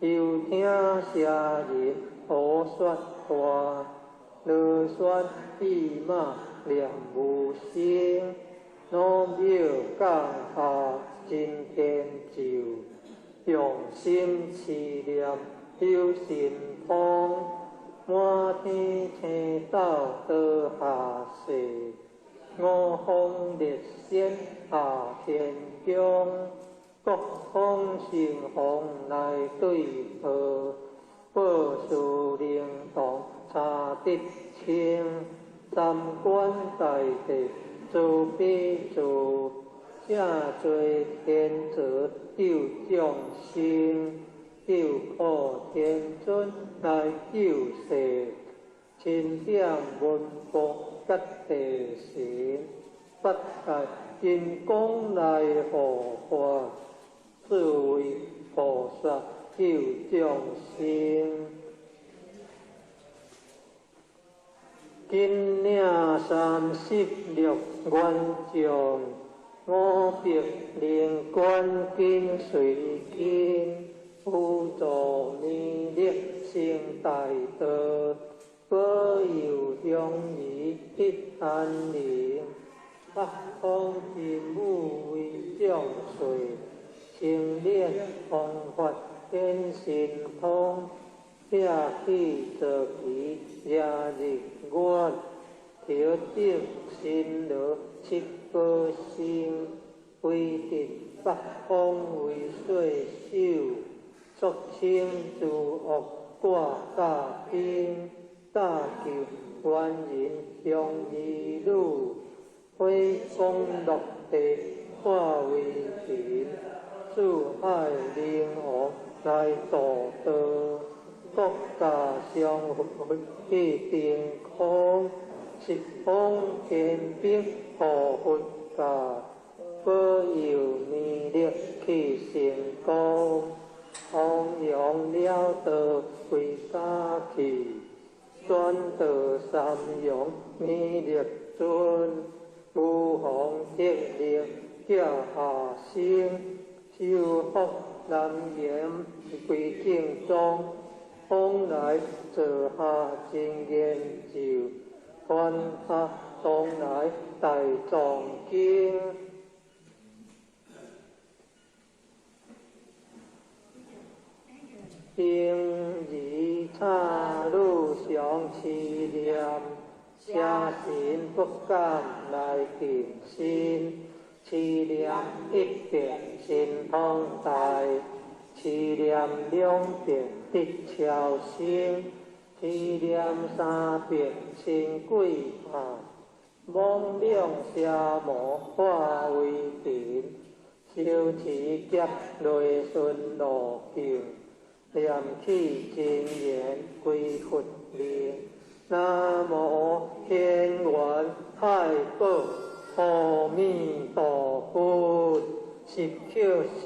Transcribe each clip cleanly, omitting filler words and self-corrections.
又听社人胡说话，落选闭马念无声，老庙降下真天咒，用心持念修神通，满天星斗倒下世，五方列仙下天宫。各方神皇来对贺，报事灵堂查得清，三观大帝做比做，正罪天责救众生，救苦天尊来救世，清点文博甲地神，八大金刚来护法。智慧菩萨救众生，今领36愿将，五百灵官紧随紧，辅助弥勒成大道，保佑乡里得安宁，北方金母为众随。清练方法显神通，写起坐骑夜日月，调整心罗七宝星，规定北方为岁首，肃清诸恶挂大兵，大救元人向义女，挥功落地化为平。四海灵王来度道，国家相会去定空，十方天兵护佛家，保佑弥勒去成功，弘扬了道归家去，转道三阳弥勒尊，无方得力叫下生。修福南言归正宗，风来坐下真言咒，传下东来大藏经。今日差路上持念，写神不敢来定心。持念一遍神通大，持念两遍得超生，持念三遍神鬼怕，妄两邪魔化为平，修持劫雷顺路径，念起真言归佛灵，南无天元太保阿弥陀佛，十巧手。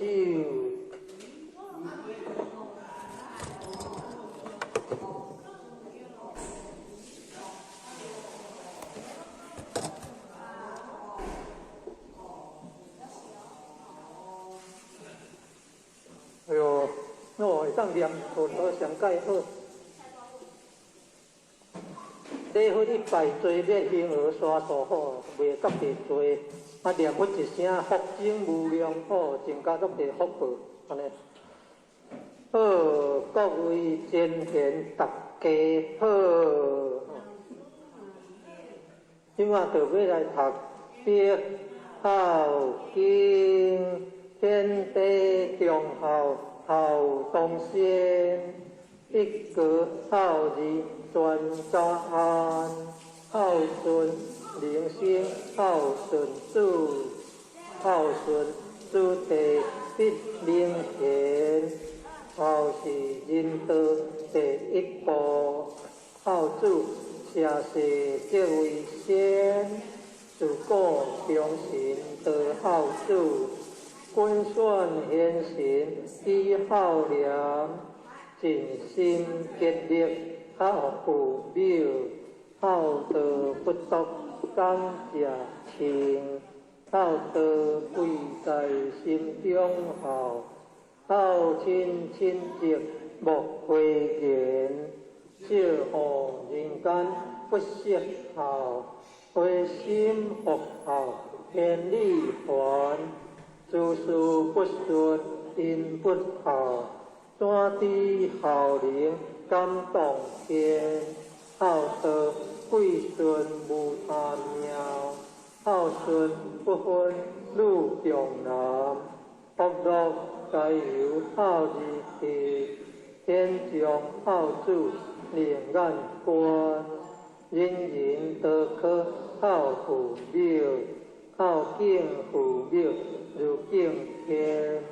哎呦，我会当念佛陀上介好。礼佛一拜做免形而刷所好，袂觉地做，啊念佛一声福增无量，哦，增加足地福报，安尼。好，各位真贤大家好，今仔就要来读《必孝经》，天地忠孝孝东先，一个孝字。专家安，孝顺灵性，孝顺主，孝顺主地必灵贤，孝是人道第一步，孝主社事即为先，自古忠臣得孝主，君选贤臣以孝良，尽心竭力。孝父母，孝道不独感谢亲，孝道贵在心中孝，孝亲亲戚莫为言，少何人间不识好，灰心福好，天理还。诸事不顺因不好，怎知好灵感动天？好德贵顺无他妙，好顺不分路重难。福禄皆由好字气，天将好主令眼观。人人得可好父母，好敬父母如敬天。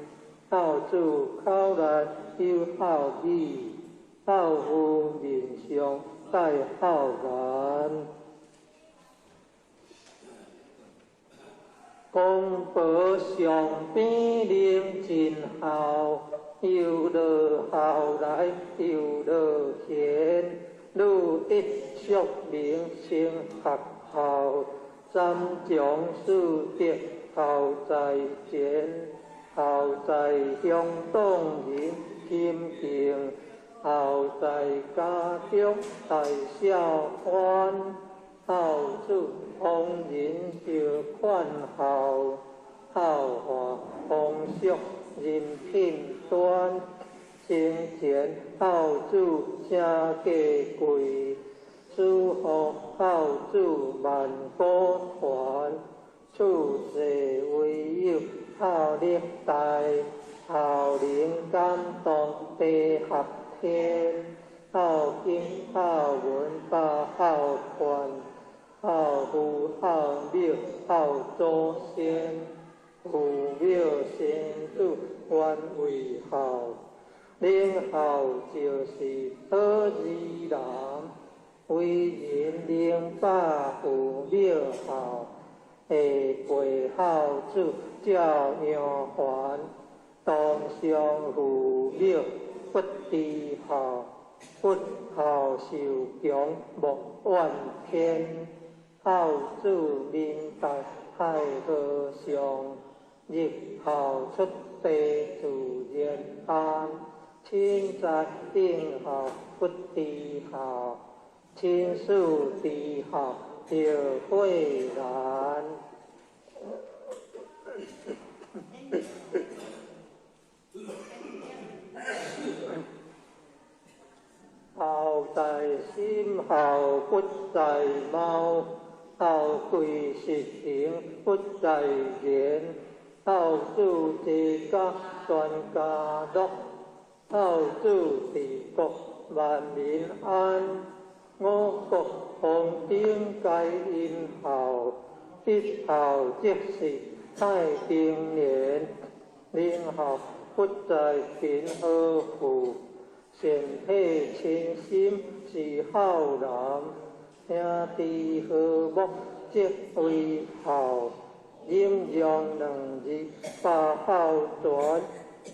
好主口难有好义，好父面上带好言。公婆上边领尽好，有乐好来有乐贤。如一宿明星合好，三将四德好在前。好在乡东人亲近，好在家中大小欢。好主逢人就款好，好话风俗人品端。生前好主正家贵，死后好主万古传。处世唯有好历代，好灵感动地合天。好经好文把好传，好父好母好祖先。父母先祖原为好，领好就是好儿男。为人领把父母好，下跪好主照样还。当上父母不知好，不好受强莫怨天。好主明白太和尚，日后出地自然安。亲在定好不知好，亲属知好就会难。好在心好不在貌，好贵实行不在言。好主治家全家乐，好主治国万民安。五国同顶皆因好，一好即是太平年。人好不在贫和富，善体清心是好人。兄弟和睦即为好，忍让两日把好传。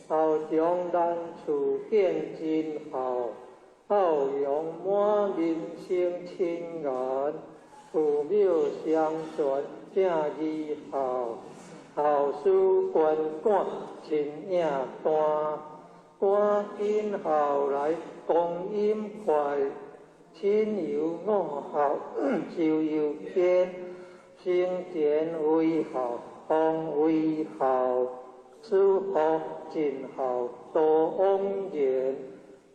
好将咱处见真好，好容满人生亲缘。父母相传正义好，好事关管亲影单。赶紧好来光阴快，亲友我好就有见。生前为好方为好，死后尽好多往言。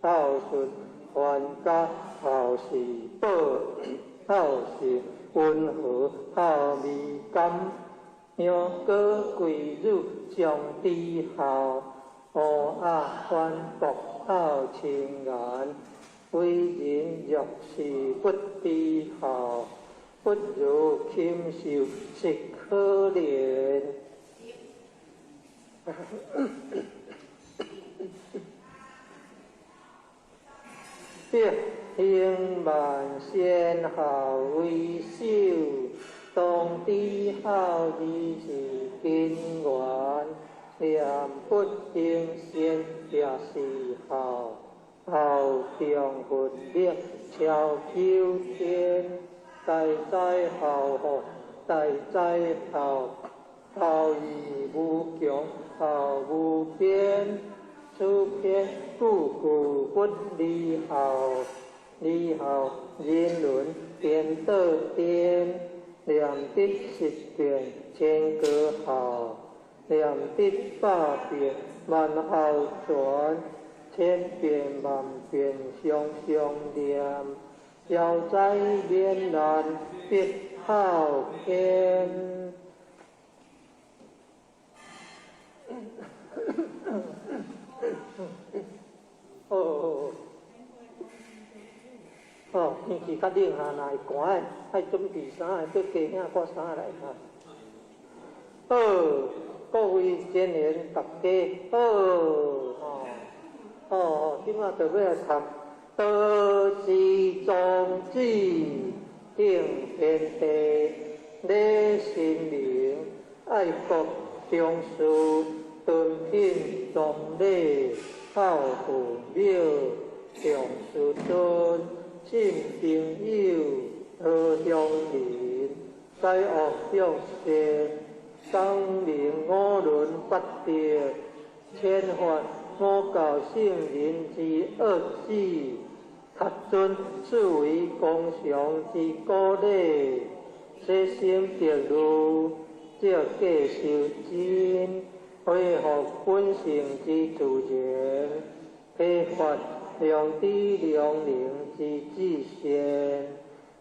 好顺还家好是宝，好是温和好美感。羊哥贵乳上知好，乌鸦反驳好情言。为人若是不知好，不如禽兽是可怜。必兴万仙好为首，当知好义是根源。念不应先也是好，好中佛力超九天。大哉好福，大哉好，好义无穷，好无边。此篇故故不离好，离好人伦颠倒颠，念得十遍千个好，念得百遍万好传，千遍万遍常常念，消灾免难必好天。天气较冷啊，若会寒的，爱准备衫的，搁加领挂衫来哈。各位前贤大家今仔就要来读道是宗旨，定天地，礼神明，爱国忠士，敦品忠礼，孝父母，重师尊，信朋友，和乡邻，灾恶向善，生命五伦八德，千法五教圣人之恶止，达尊视为公常之鼓励，悉心得路，则继受真，恢复本性之自然，批发良知良能之至善，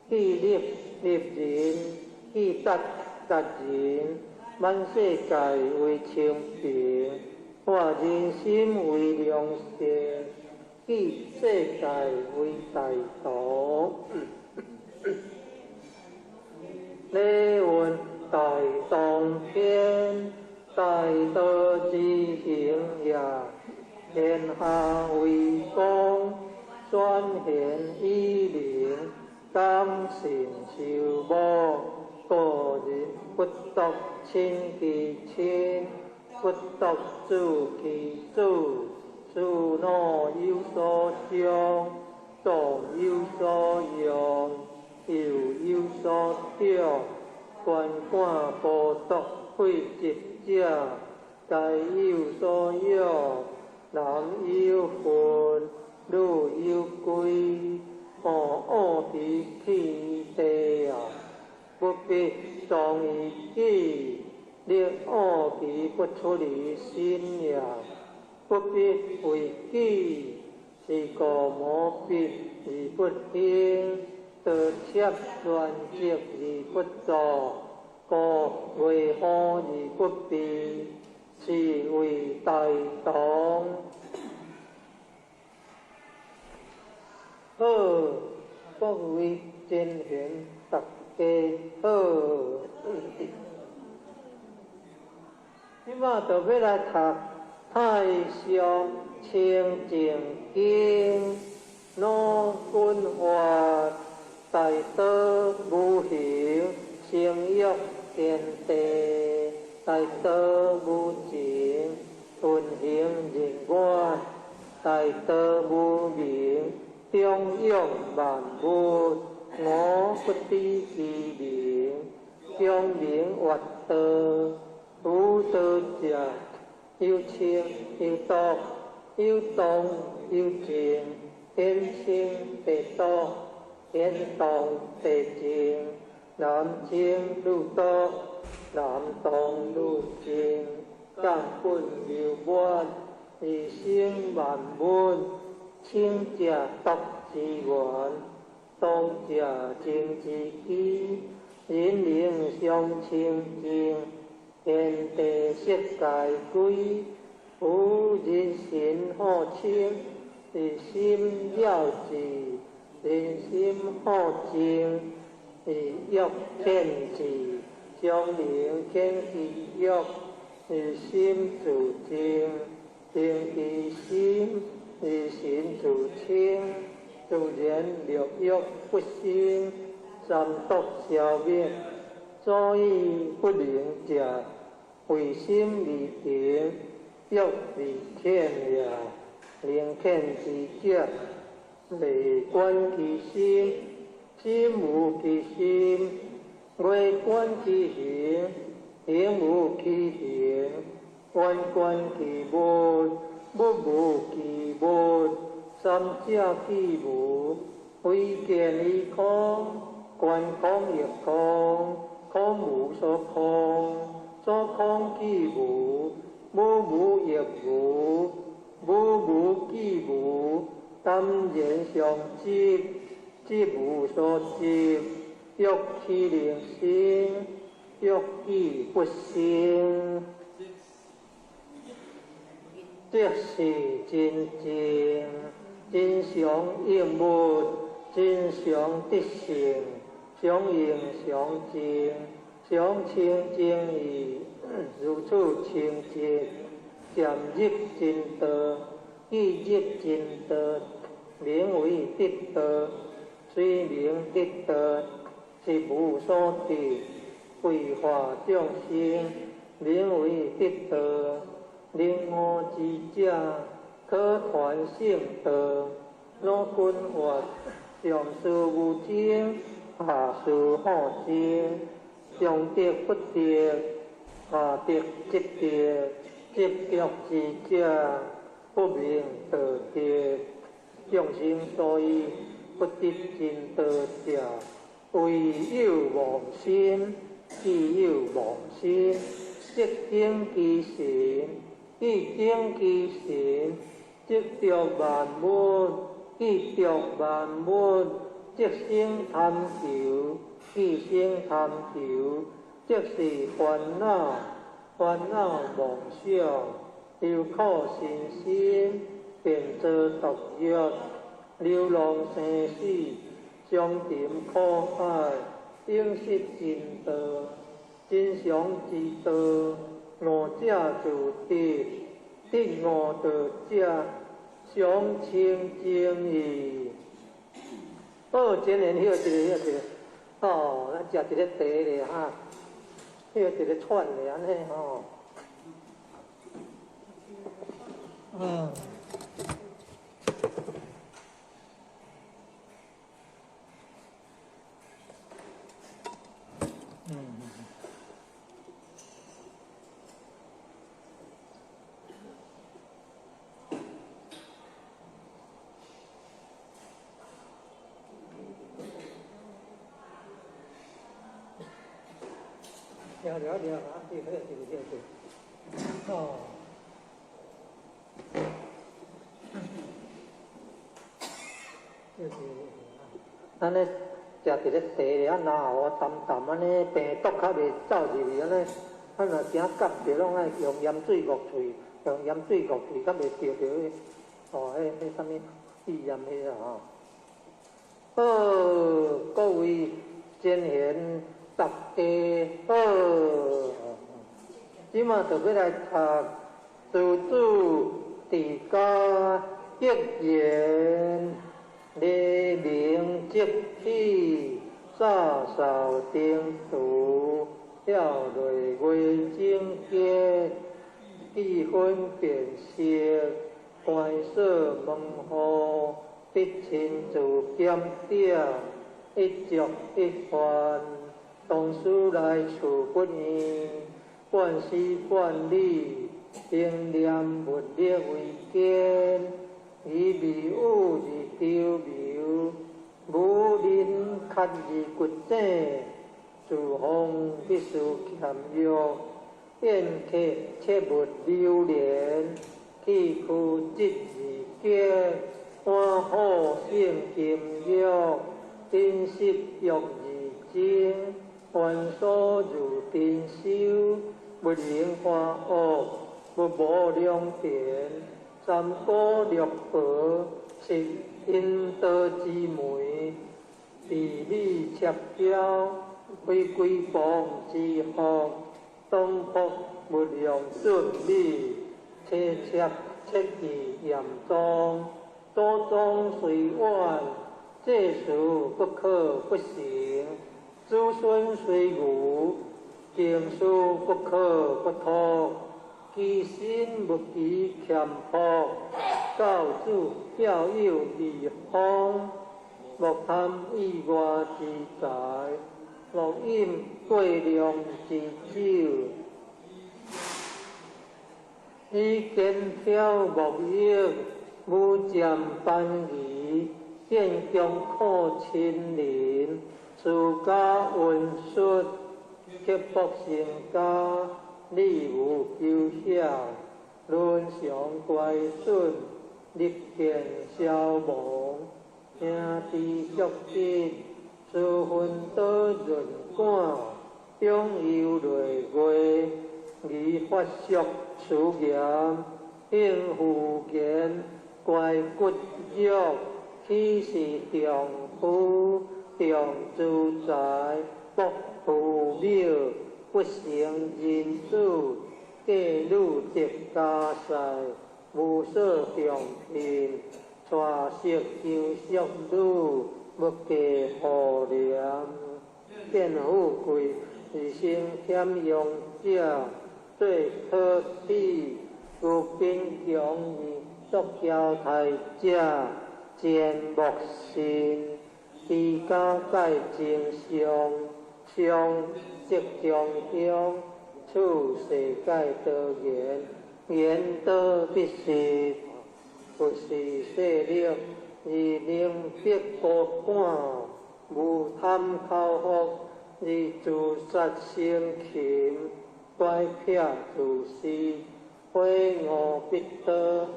既立立人，既达达人，万世界为清平，化人心为良善，既世界为大道。礼运大同天，大道之行也。天下为公，宣贤以灵，感信受母，个人不独亲其亲，不独子其子，子女有所长，众有所用，又有所长，官管部督废职者，该有所用。男有份，女有归，恶敌去地啊！不必壮于己，令恶敌不出于心也；不必为己，是故无必而不听，得切乱接而不作，故为好而不避。是为大同。各位前贤大家好，今仔就要来读《太上清净经》，老君话大道无形，生育天地。大道无情，运行人愿；大道无名，中养万物。我不知其名，中名曰道。有道者，有清有毒，有动有静，天清地毒，天动地静，南清入毒。南动入静，根本流满，而生万物。清者毒之源，动者静之基。人灵相清净，天地悉界归。有人心好清，而心要治；人心好静，而欲天治。将灵天其欲，而心自静；静其心，而心自清。自然六欲不生，三毒消灭。所以不灵者，为心未平，欲未浅也。灵浅之者，未观其心，心无其心。未观其形，形无其形；观观其物，物无其物。三者既无，唯见于空，观空亦空，空无所空，所空既无，无无亦无，无无既无，当然相即，即无所即，欲其灵性，欲其不生。即是真正，真常应物，真常得性，常应常静，常清正义，如此清净，渐入真道，既入真道，名为得道，虽名得道，是无所得，归化众生，名为得道。灵悟之者，可传圣道；若君活，上师无精，下师好精。上德不德，下德即德。执着之者，不明道德。众生所以不得真道者，唯有妄心，既有妄心，即经其神。既经其神，即着万物；既着万物，即生贪求；既生贪求，即是烦恼。烦恼妄想，流苦心心，便作毒药，流浪生死，相沉苦海，应失真道，真常之道。五者自得，得五道者，常清正义。好，今年迄个哦，咱食一个茶咧哈，迄个一个串咧安尼吼。了，对，哦。安尼食一个茶咧，啊拿糊淡淡安尼，病毒较袂走入去安尼。啊若惊感着，拢爱用盐水焗喙，用盐水焗喙，较袂着着迄迄啥物肺炎迄个吼。好，各位真贤大家好，即马就要来读诸子治家一言。黎明即起，早扫灯烛，晓瑞月正结，气氛变色，关锁门户，必亲自检点，一足一番，当事来处不严，惯事惯理，应念物力为坚。以迷雾而丢苗，无人咳而骨整，自风必须欠约，宴客切勿流连，去区即而结，换好性金玉，珍惜玉而精，凡所如珍馐，不能花恶，不无良田。三果六宝是因道之媒，地理切标为规防之福，当福不良顺利，切忌严重，多种虽晚，这事不可不行；子孙虽愚，经事不可不托。其身不及欠福，教子教友利方，莫贪意外之财，莫饮过量之酒。以见挑莫益，武占班仪，建功靠亲临，自家运输，刻薄成家，礼无求下，伦常乖顺，立见消亡，兄弟脚紧，私分多润感，中游累月，宜发俗此言，应付言，乖骨肉，岂是丈夫，重自在，不父母，不成人子，嫁女得家婿，无所重聘，娶色求淑女，不计互良，见富贵，自身欠用者，最可耻，故兵强义，作交太者，见莫信，居家改正常，常即中乡，处世界多言，言多必失，不是势力，而能必孤单，无贪口福，而自杀生禽，乖僻自私，非我必得，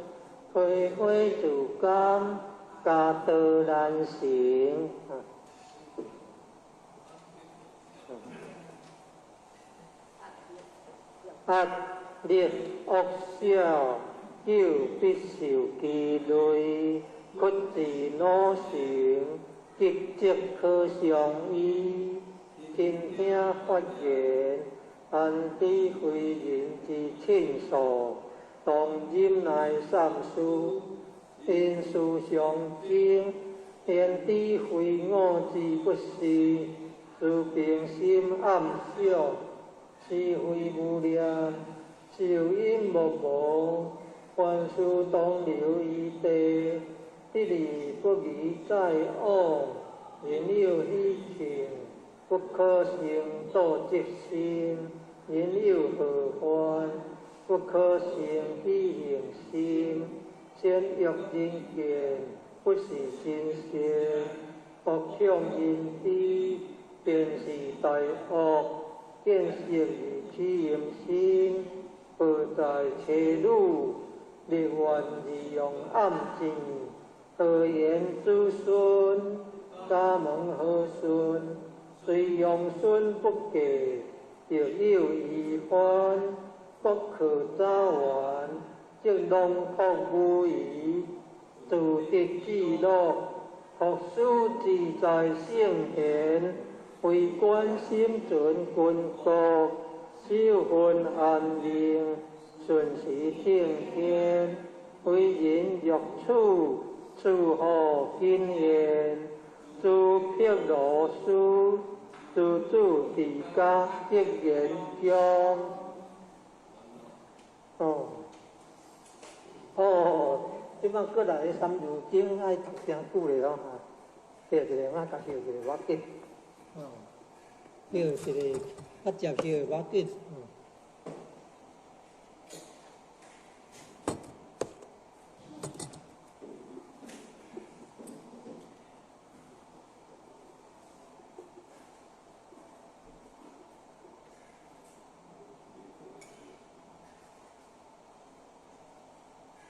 非非自甘，家道难成。压力恶小，久必受其累，屈自努成，急则可相依。亲兄发言，安知非人之亲属，当忍耐三思，因事相争，言知非我之不是，自平心暗想。是非无念，受因无无，凡事当留余地。一理不宜再往，人有希情，不可成道即心。人有何患，不可成必行心。先欲人见，不是真善，恶向人知，便是大恶。见识其言心，何在邪路？力愿利用暗境，何言子孙？家门和顺，虽用孙不给，亦有遗患。不可早晚，即弄托无疑，自得自乐，学书自在圣贤。为关心存君国，守分安宁，顺时正天。为人若处，处好经验，自辟罗书，自主自家一言中。即摆过来三字经爱读真久咧吼，对一个家己一个我记。叫一个较接受的要紧。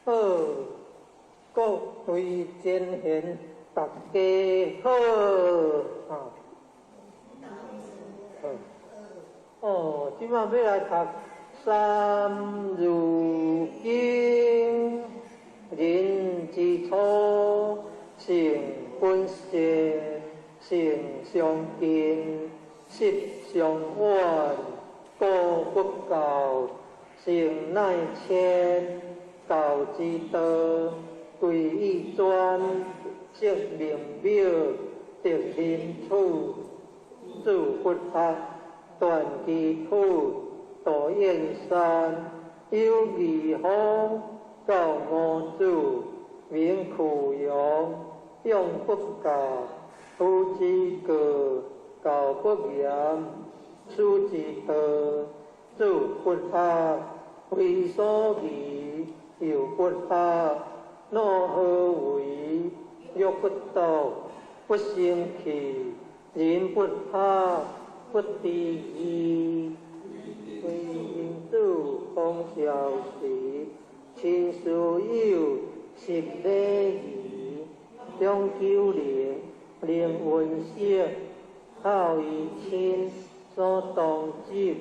好，各位前贤，大家好。即摆要来读《三字经》，人之初，性本善，性相近，习相远，故不教，性乃迁，教之道，贵以专，识明表，得民处，自佛法。断其土，度燕山，有义方，告我主，名苦勇，用不教，夫之过，教不严，书之道，自佛法，为所宜，又不法，若何为？欲不道，不生气，人不怕，不敌意。为因主方小时，亲属友，实礼仪，中九灵，灵温息，孝于亲，所当执，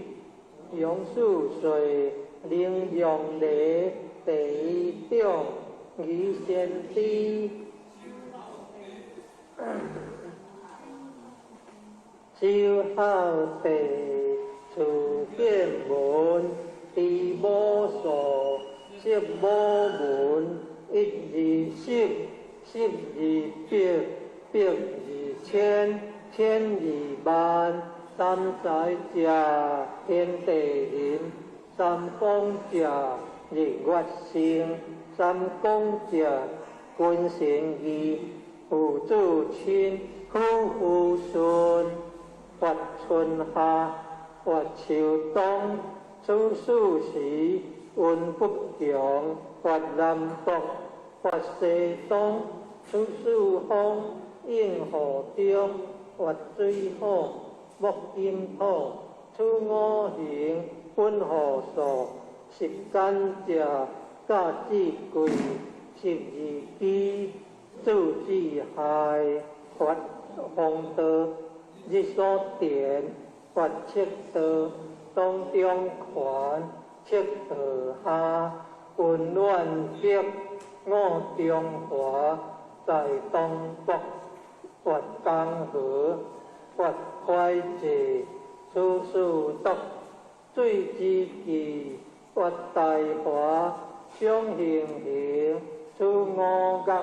用数岁，灵用礼，第一种，以先知。修孝弟，处见门，地无数，色无门，一二十，十二百，百二千，千二万，三载者，天地人，三方者，日月星，三公者，君臣义，父子亲，夫妇顺。或春夏，或秋冬，处暑时，运不强；或南北，或西东，处暑风，应河中；或水火，木阴土，处五行，分河数。时间者，甲子贵，12支，主子亥，或风道。日所殿，或赤道，当中权，赤道下，温暖北，五中华，在东北，或江河，或会济，处处毒，水之纪，或大华，相形形，处五岳，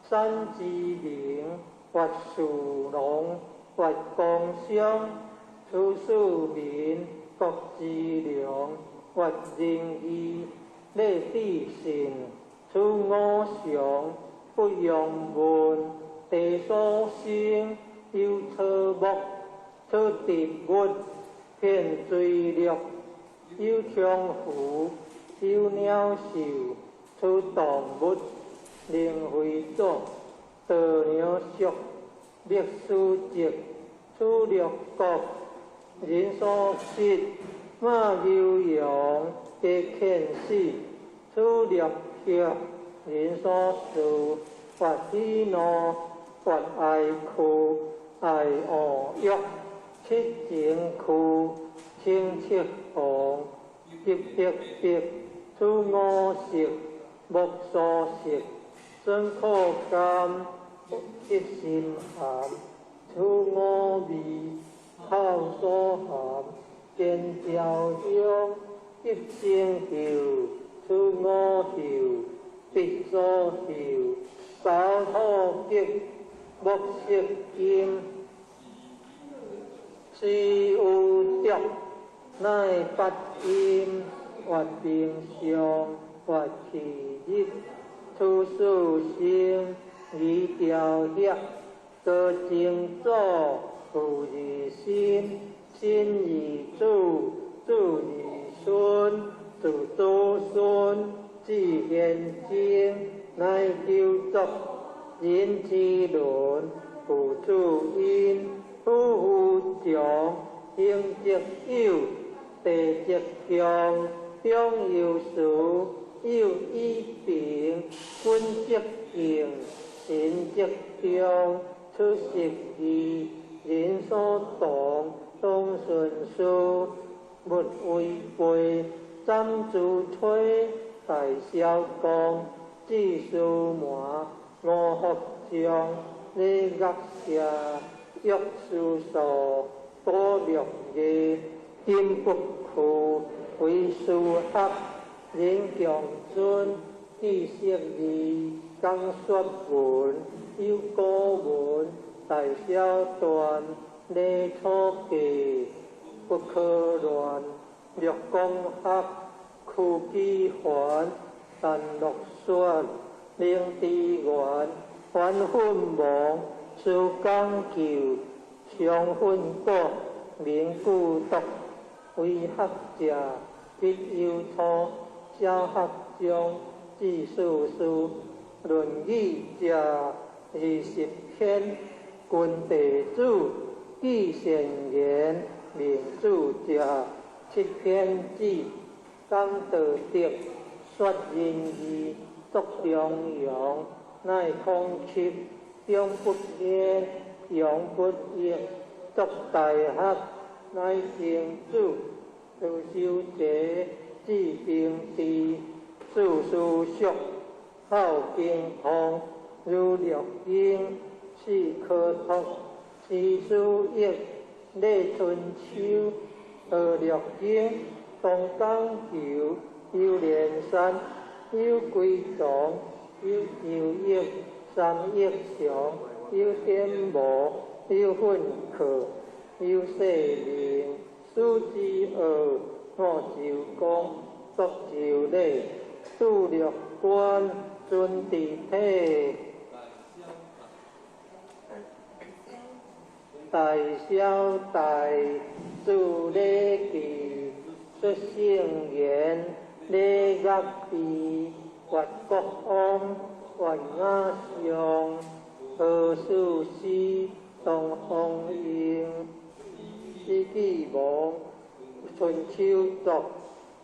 山之灵，或树龙。或工商，处庶民，国之良；或仁义，礼智信，处五常，不用文，地所生，有草木，处植物，遍水陆，有强虎，有鸟兽，处动物，灵非种，稻苗属。历史籍，处六国，人所食，马牛羊，皆犬死，处六穴，人所事，或喜怒，或爱哭，爱恶欲，七情苦，清赤红，急迫迫，处五色，木所食，酸苦甘。一心寒，处五味，口所含，见焦香，一生锈，处五嗅，鼻所嗅，手土吉，木色金，是有毒，乃八阴，或平常，或气日，处暑生。以调协，得正左，父而心，心而主，主而孙，子祖孙，子贤经，乃九族，人之伦，父子因，夫妇长，兄则友，弟则强，长幼淑，幼以平，君则敬。人则中，出食义，人所当，当顺序，勿违背，斩主推，大小公，子嗣满，五福将，礼乐下，约书数，多六业，金不库，为书合，人强尊，知识义。刚说文，有古文，大小段，礼错记，不可乱。略讲学，苦机还，但落选，令之源，还分亡，事讲究，常分果，名故独。为学者，必有错，小学中，知事事。论语者20篇，君地主记善言，明主者7篇止，讲道德，说仁义，作中庸，乃空虚，终不偏，永不逆，作大学，乃成主，道修者，治平治，事事熟，好平衡，如六经，是科托，是书益，礼春秋，学六经，东讲求，有连山，有归宗，有有益，三益祥，有颠簸，有混刻，有细明，书之学，我就讲，作就礼，度六观，尊地体。大小大，主礼记，说圣言，礼乐备，越国王，越雅上，何事事，东方应，史记亡，春秋作，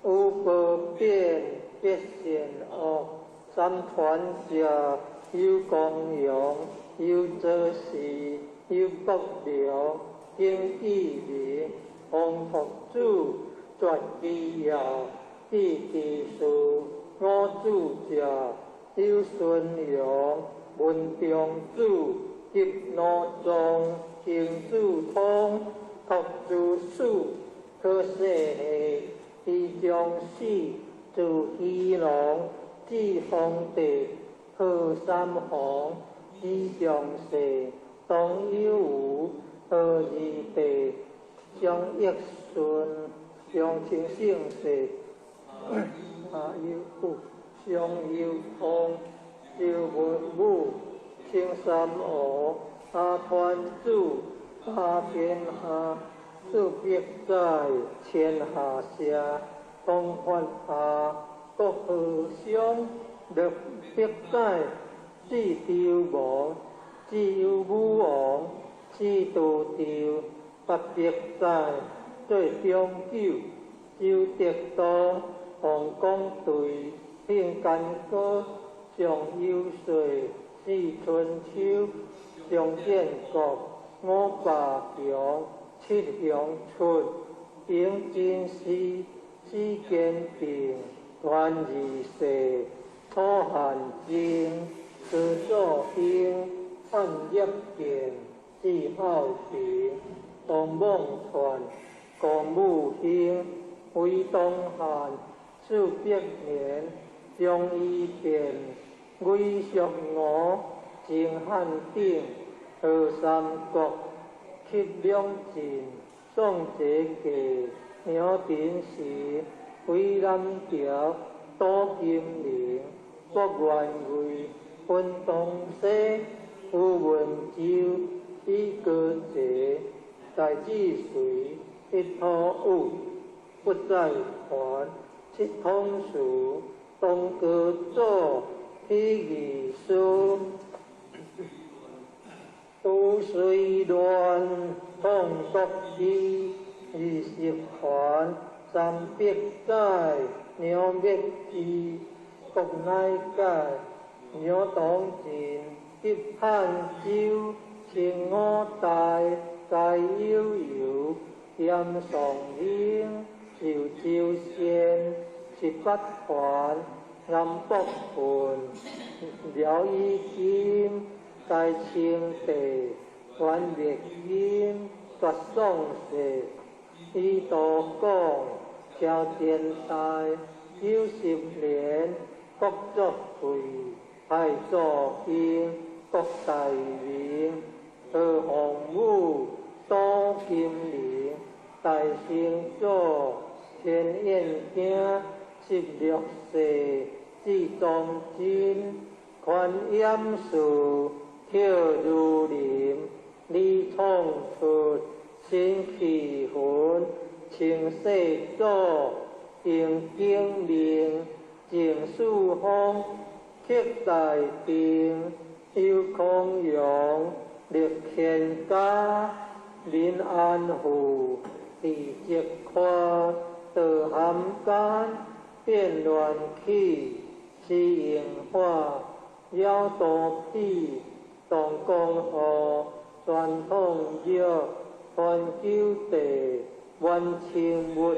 有褒贬，别善恶，三传者，有公羊，有则事。有国聊，经义名，弘佛主，传机要，记地数，我主者，有孙杨，文中主，急罗宗，行主通，托主数，可世系，地将死，主虚龙，治皇帝，贺三皇，治将世。当有无，何以地？将益顺，将清圣世。下有富，上有通，少文武，清三河，下团主，下天下，数百载，天下下，东发下，国和相，六百载，至tiêu亡。只有武王，只道调，800载，最长久，有得道，皇宫队，兴干戈，上有岁，是春秋，上建国，5霸强，7阳春，平真时，4建平，传二世，楚汉争，始作兴。汉业建，治孝平，东孟传，公武兴，为东汉，数百年，将伊变，魏蜀吴，晋汉鼎，贺三国，克两晋，宋哲纪，苗鼎时，为南朝，多金陵，国元魏，分东西。有文州，以歌节，大治水，一土物，不再还，七通俗，东歌作，披义书，都虽乱，通国基，20环，300载，鸟灭之，国乃改，鸟当尽。一汉州，清五代，皆悠悠，严崇英，受周先，18环，南北分，辽以金，皆清帝，元灭金，绝宋世，以道讲，朝天台，有10年，国作废，太祖兴。国大明，贺洪武，多金陵，大成祖，天燕京，16世，至中真，宽严肃，巧如林，李创出，新气魂，清世祖，定经明，郑树峰。刻大定，有空勇，力谦加，民安富，地节宽，道含间，变乱起，是应化，妖多彼，动公河，传统约，传九地，万清物，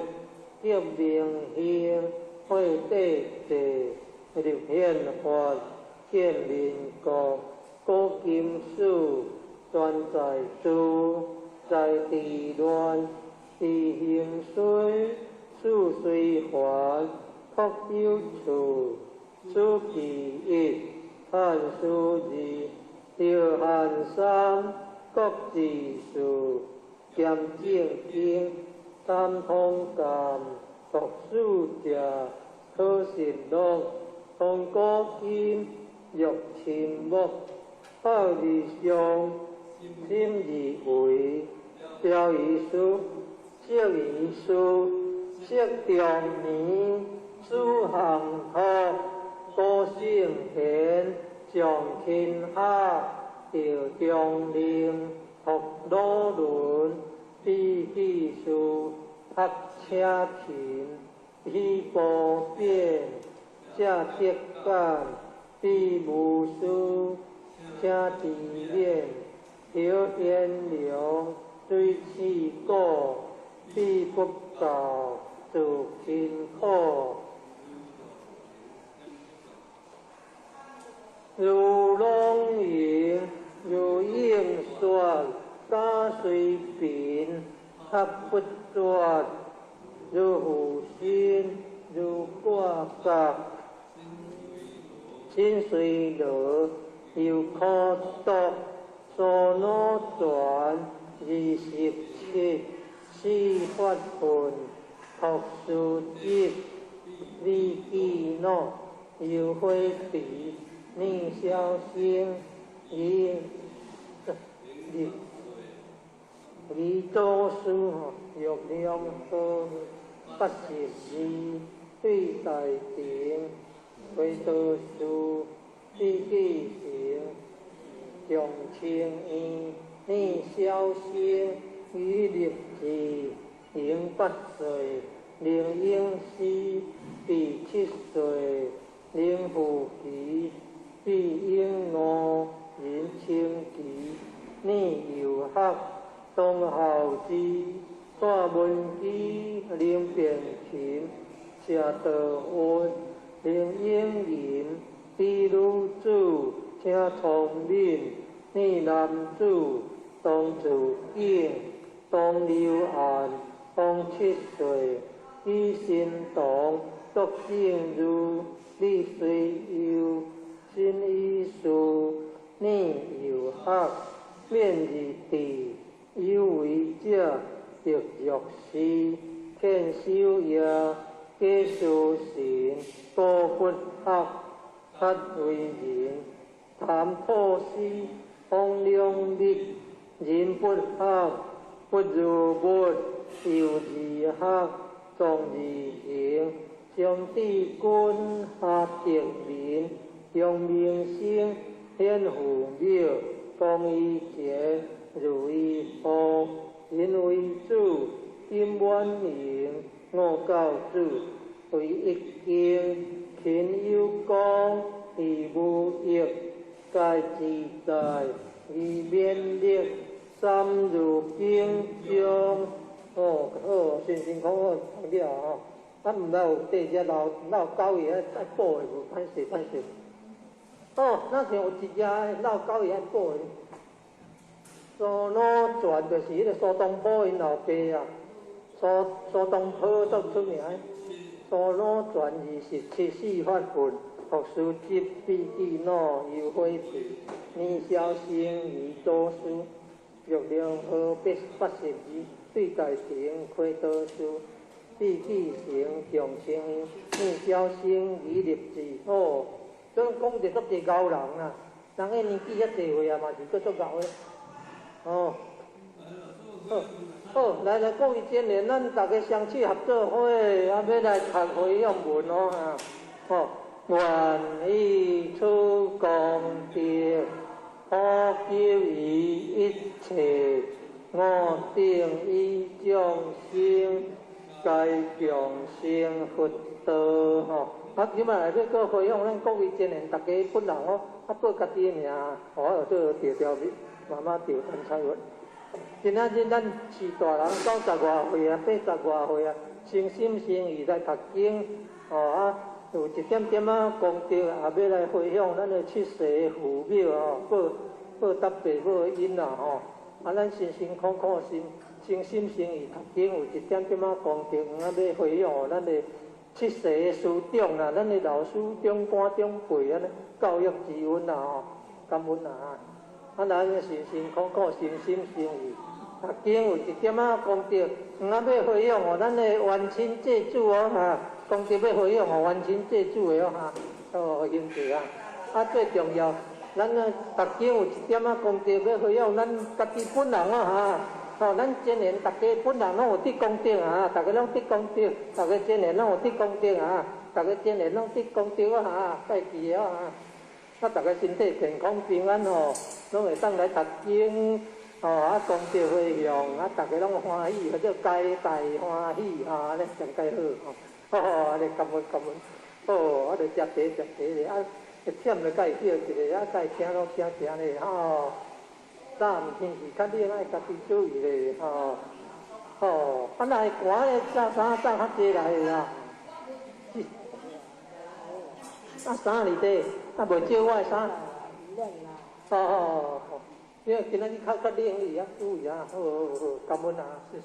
结明兴，会地地。立宪法，建民国，古今史，专在书，在地乱，地形衰，事虽还，确有处，书其一，汉书二，条汉三，各自述，兼正经，三通鉴，读书者，可信录。同古今，欲亲睦，好而上，心而为，标而书，色而书，色中年，书行托，高圣贤，上天下，调中令，学罗伦，必记书，学车勤，披波变。下铁杆，必无书；下地面，条烟流，水气过，必不道，自勤苦。如龙吟，如应说，加水平，合不绝，如虎心，如挂甲。心虽乐，又可读；所脑转27，四法分，学书集，理记脑，又会笔，逆小心，离作书，欲量好，82，对大定。为读书，必记行，重情义，逆小心，以立志，应8岁，令应诗，必7岁，令父仪，必应5，引清奇，逆游学，当孝之，带文机，令变勤，下道温。令应吟，比女子，请聪明，逆男子，当自敬，当留案，当7岁，以心动，作正如，理虽幼，心已殊，逆游学，免而地，有为者，得若是，劝修也。皆修行，多不学，黑为人，谈破事，风亮丽，人不学，不如物，幼而学，壮而行，上帝君下德民，用名声，显父庙，公以前，如以后，人为主，金满盈。我教主为一经，勤有功而无益，皆自在而免力，三如经中。好，辛苦好读了吼。咱毋老有地只老狗爷爱保的无，歹势。咱像有一只老狗爷爱保的，苏老传就是迄个苏东坡因老爸啊。苏东坡足出名，苏老传27，四法分，学书集，必记脑，又会笔，念小生而读书，欲量好82，对大庭，开导书，必记行，强情念小生而立志。所以讲着足侪高人啊，人个年纪遐侪岁啊，嘛是搁足高的。好，来各位前年，咱大家相处合作伙，要来读会用文愿以此功德，普及于一切五等以众生，皆共成佛道吼。即摆内底搁回向咱各位前人，大家本人哦，报家己的名，哦，做条慢慢调参彩运。今仔日咱是大人90外岁啊，80外岁啊，诚心诚意来读经，哦有一点点功德，也要来回向咱的七世父母哦，报答爸母的恩啊吼。咱辛辛苦苦诚心诚意读经，有一点点功德，要回向咱的七世的师长啦，咱的老师长官长辈安尼教育之恩啊吼，感恩啊！咱辛辛苦苦、诚心诚意读经，有一点功德，要回向咱的冤亲债主哦功德要回向冤亲债主的兄弟啊！最重要，咱读经有一点功德要回向咱家己本人咱前人大家本人拢有得功德大家拢得功德，大家前人拢有得功德大家前人拢得功德该记的大家身体健康平安拢会当来读经功德回向大家拢欢喜，或者皆大欢喜安尼上介好安尼感恩感恩就食茶咧会忝就该叫一个该听拢听咧早毋天气较冷，爱家己注意咧来寒咧，衫较济来啦。衫里底，袂少我的衫。因为今仔日较冷哩注意好，感恩谢。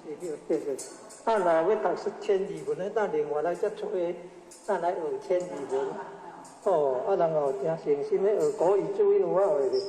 若要读千字文咧，咱另外来接触的，咱来学千字文。人真诚心咧学国语注音有会咧。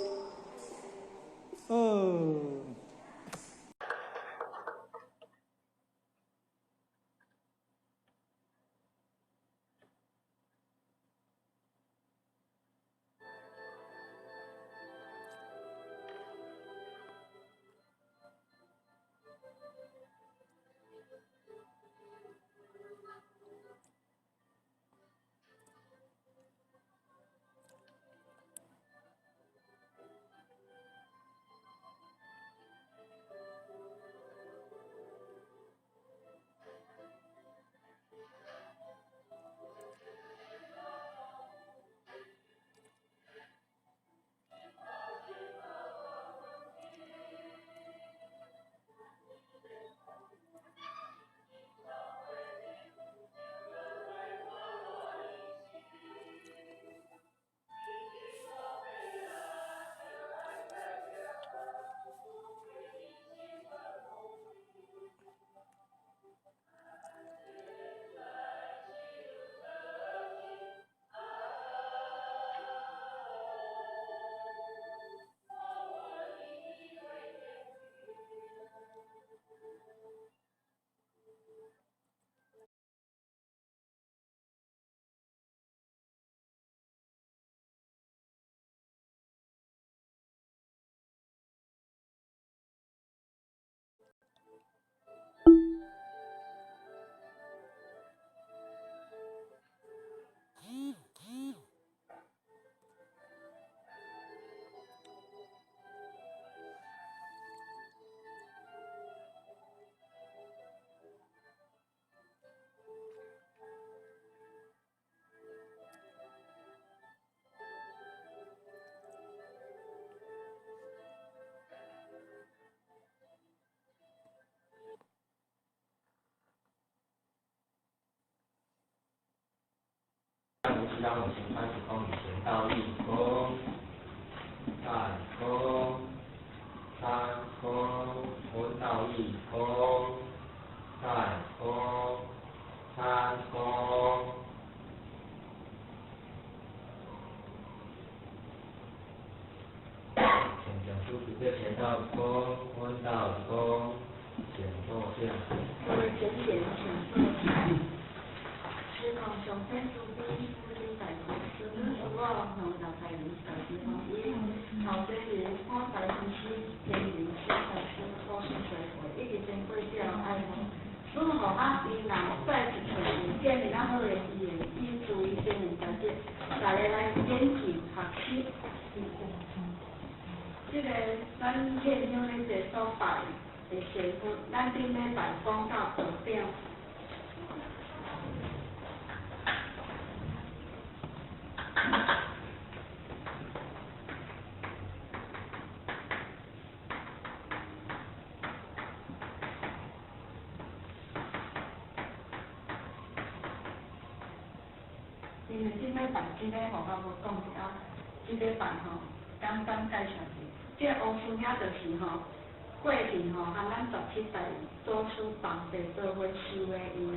让我先开始帮你学倒立弓、再弓、三弓，弓倒立弓、再弓、三弓。前脚出一个前倒弓，弓倒弓，前后向。我们整点前后。是从上天主兵，夫妻大同，是你我能到太阳小地方一，好对人花白夫妻，天云七彩是多是水火，一直珍贵叫爱慕。如果阿比南再次成见你那个人也因主一些人条件，这个咱现场咧坐所拜的神佛，咱顶礼拜讲到道长。因为即摆办即个互我无讲一下，即个办吼，简单介绍者。这乌师兄就是吼，过去吼和咱17代祖师同齐做伙修的因的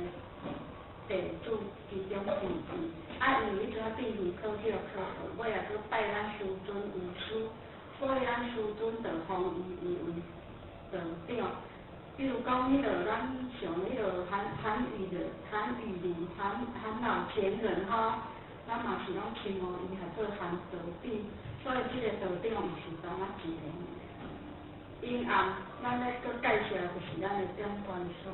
弟子其中之一。因为迄阵必须考试考好，尾也去拜咱师尊为师，所以咱师尊就封伊为道长。比如讲，咱像韩语人、韩老前人吼，咱嘛是拢称呼伊还做韩道长，所以这个道长是咱一个。因暗，咱咧搁介绍就是咱的点传师。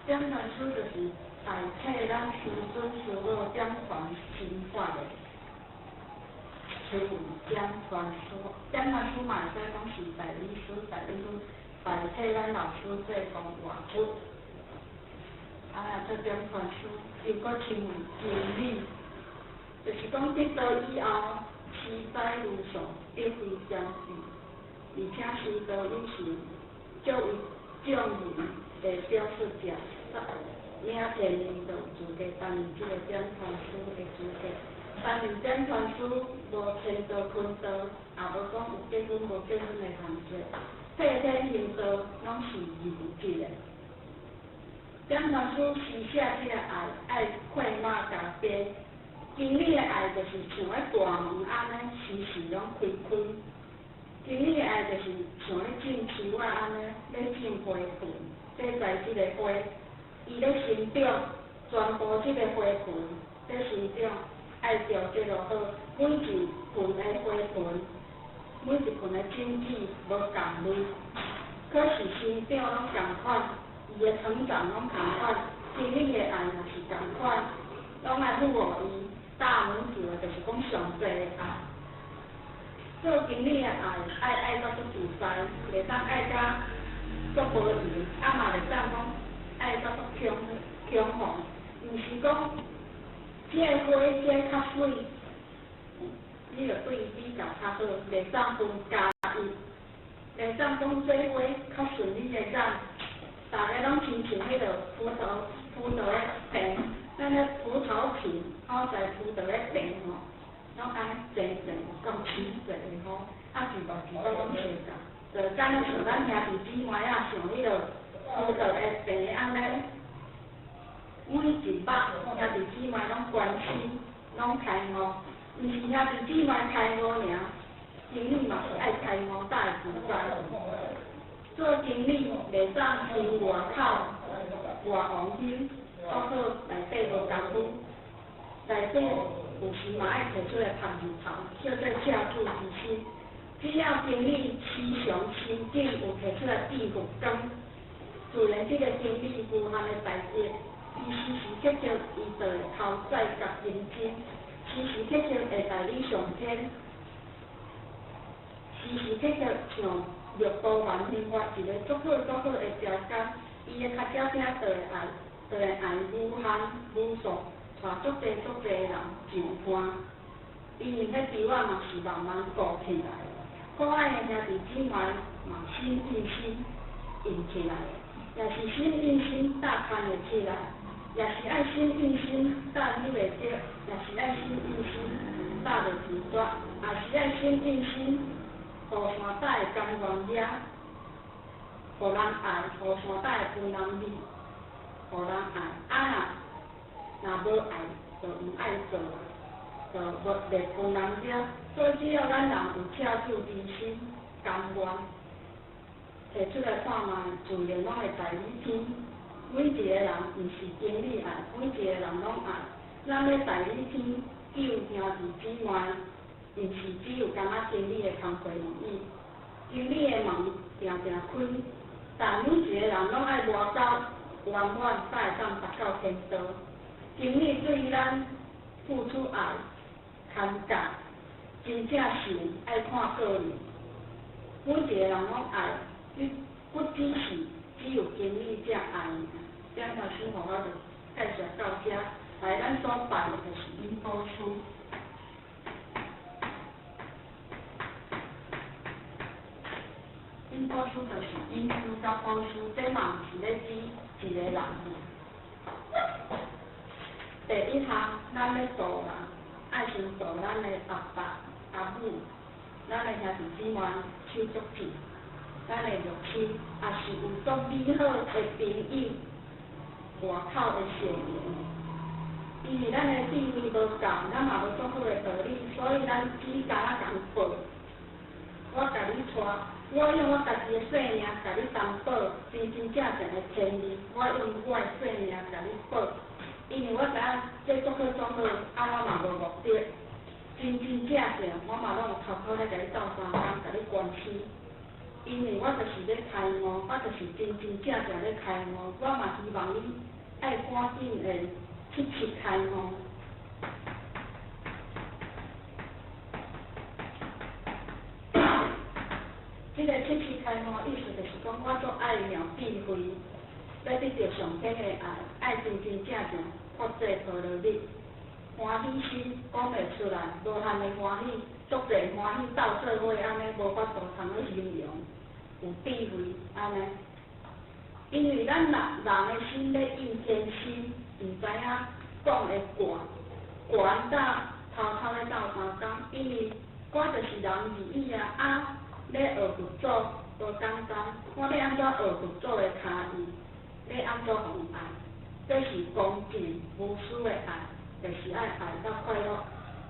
点传书就是代替咱师尊师母点传心法的词语，点传书。点传书嘛会使讲是代理书代替咱老师做讲话术。做点传书，又搁称为经理，就是讲得道以后，施载如上，必非相似，而且师道有时作为众人的表述者。领前年度资格担任这个点传师的资格，担任点传师无迁道坤道，也无讲有结婚无结婚的限制，体行道拢是任职的。点传师施写这个爱快马加鞭，经理的爱就是像咧大门安尼，时时拢开开。经理的爱就是像咧种树仔安尼，咧种花盆，这在这个花。伊咧生长，全部即个花盆咧生长，爱调节落好，每一盆的花盆，每一盆的种子无共类，可是生长拢共款，伊的成长拢共款，经理的爱也是共款，拢爱护护伊。大门字就是讲上帝的爱，做经理的爱到足自在，袂当爱甲足无闲，嘛袂当讲。爱到足强横，毋是讲这个花这较水，你着对伊比较较好，袂当分家己，袂当讲这花较顺利的长，大家拢亲像迄个葡萄的田，咱咧葡萄皮好在葡萄的田吼，拢安尼整够清净的吼，自大拢相共，就敢若像咱兄弟姊妹像迄个。葡萄的田安尼，每一把兄弟姊妹拢关心，拢开悟，毋是兄弟姊妹开悟尔，经理嘛是爱开悟才会自在。做经理袂当凭外口外王心，做好内底无功夫，内底有时嘛爱摕出来晒日头，叫做赤子之心。只要经理时常心境有摕出来制服工。自然，这个经理无限的代志，伊时时刻刻伊就会头载甲认真，时时刻刻会代理上天，时时刻刻像六道万行法一个足好的条件，伊的较少就会爱无限无数，带足侪人上岸，因为迄条仔嘛是慢慢顾起来，可爱的兄弟姊妹嘛心印心印起来。也是心印心，大看会起来；也是爱心印心，大理袂着；也是爱心印心，大袂自绝；也是爱心印心，互山大的甘愿者，互人爱；互山大的分人味，互人爱。若无爱，就毋爱做，就袂分人者。所以只要咱人有赤子之心，甘愿。摕出来看卖，自然拢会代理天，每一个人毋是经理爱，每一个人拢爱。咱要代理天救兄弟姊妹，毋是只有干那经理的工作而已。经理的门定定开，但每一个人拢爱活到圆满，才会当达到天道。经理对咱付出爱、牵挂，真正是爱看个人。每一个人拢爱，不只是只有经理才爱。这老师互我就介绍到这，来咱所拜的就是因果书。因果书就是因书甲果书，这嘛毋是咧指一个人。第一项，咱要做人，爱先做咱的阿爸、阿母，咱的兄弟姊妹手足片，咱的肉亲，也是有足美好的朋友，外口的善缘。因为咱的智慧无够，咱嘛无足好的道理，所以咱只敢若共报。我甲你带，我用我家己的性命甲你担保，真真正正的天理。我用我的性命甲你报，因为我知影这做好做好，我嘛无目的，真真正正我嘛拢有头壳咧甲你斗相共，甲你关心。因为我就是咧开悟，我就是真真正正咧开悟，我嘛希望你爱赶紧的去开悟。这个七七开悟意思就是讲，我做爱妙智慧，要得到上天的爱，爱真真正正发这陀罗蜜，欢喜心讲袂出来，无限的欢喜，足侪欢喜斗做伙，安尼无法度通去形容，有智慧安尼。因为咱人的心咧应天心，毋知影讲的悬到偷偷咧斗相共，因为我就是人而已啊。要学佛祖无简单，我要安怎学佛祖的脚意？要安怎互爱？这是恭敬无私的爱，就是爱爱到快乐，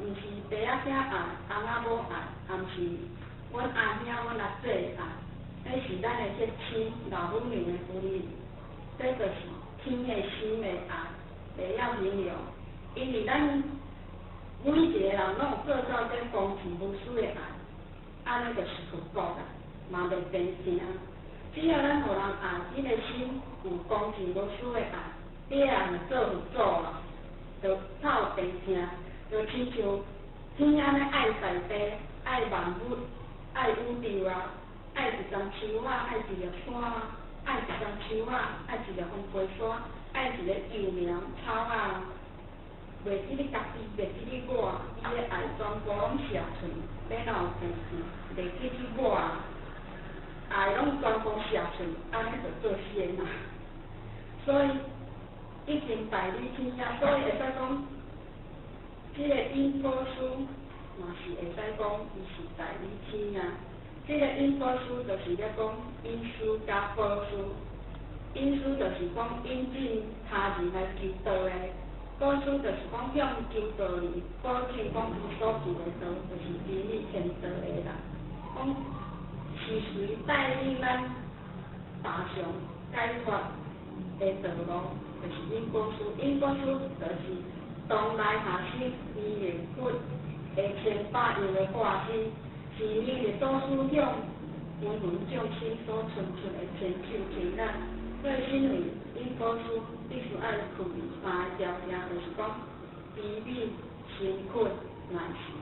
毋是爸仔囝爱，翁仔某爱，也毋是阮阿兄阮阿姐的爱，这是咱的结亲老女人的婚姻，这就是天的心的爱，袂晓形容，因为咱每一个人拢有做到这恭敬无私的爱。安尼就是佛国啦，嘛袂变成。只要咱互人爱，你的心有恭敬无私的爱，你也会做佛祖啦，就透变成，就亲像天安尼爱大地，爱万物，爱宇宙啊，爱一丛树啊，爱一粒山啊，爱一丛树啊，爱一粒风飞沙，爱一个幼苗草啊。袂记你家己，袂记你我，伊的爱全部拢写出，要哪有故事？袂记你我，爱拢全部写出，安尼就做仙啦。所以已经代理天啊，所以会使讲，这个因果书嘛是会使讲，伊是代理天啊。这个因果书就是咧讲因书加果书，因书就是讲引进他人来求道的。果书就是讲向求道理，保证讲伊所行的道就是真理天道的啦。讲是谁带领咱踏上解脱的道路，就是因果书。因果书就是东来下生依缘骨，下千百样的化身，是因的祖师向芸芸众生所存出的千手千眼。所以因为因果书必须爱开三个条件，就是讲悲悯、辛苦、耐心。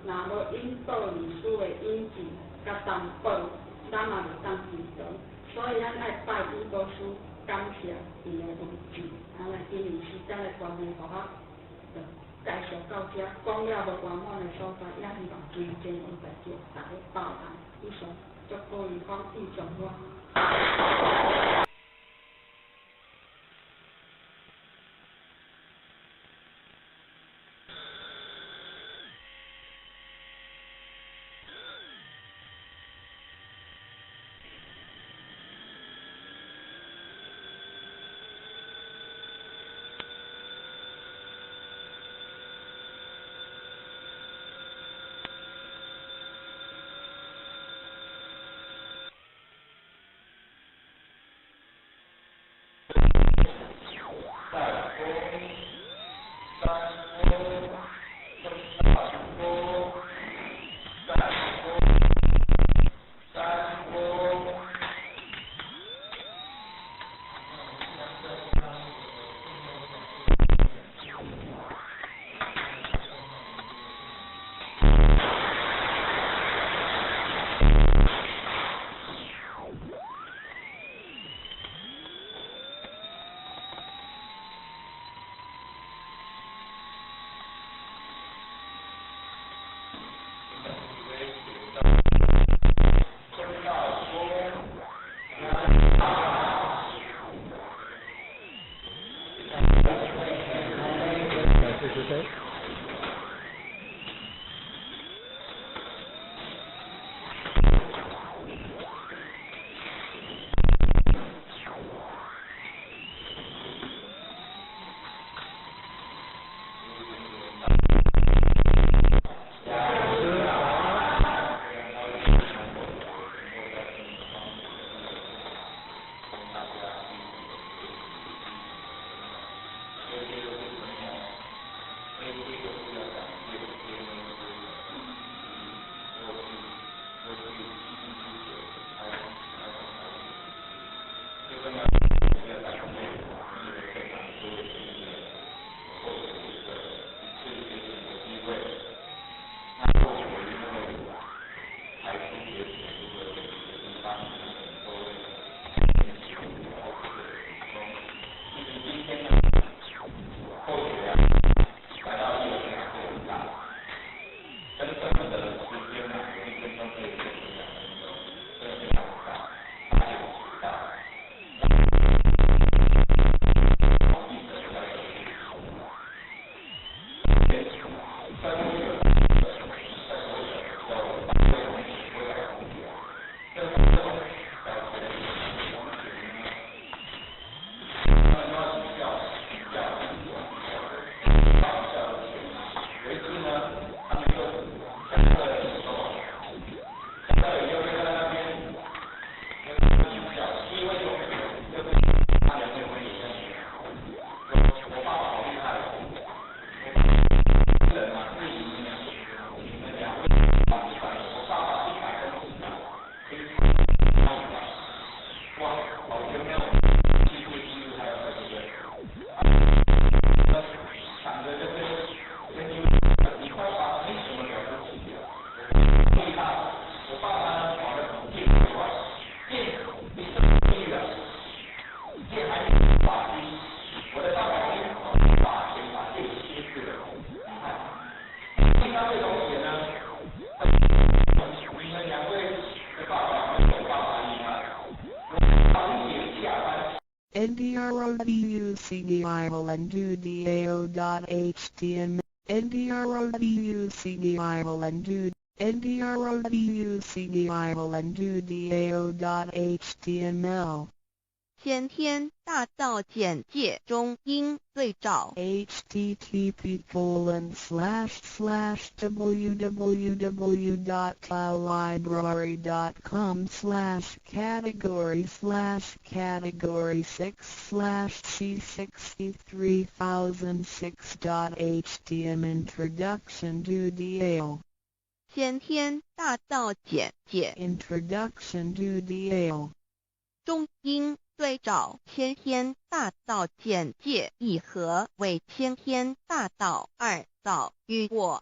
若无因道理书的引进甲担保，咱嘛袂当知道。所以咱爱拜因果书，感谢伊的文字。因为时间的关系，互我就介绍到这。讲了无圆满的所在，也希望尊敬我大家大家包涵。以上，祝各位法体上我。是谁？ndroducgivalendu.html ndroducgivalendu.html 先天大道简介中英对照 http://www.cloudlibrary.com/category/category6/c63006.htm Introduction to DAO 先天大道简介 Introduction to DAO 中英对照先天大道简介一和为先天大道2造与我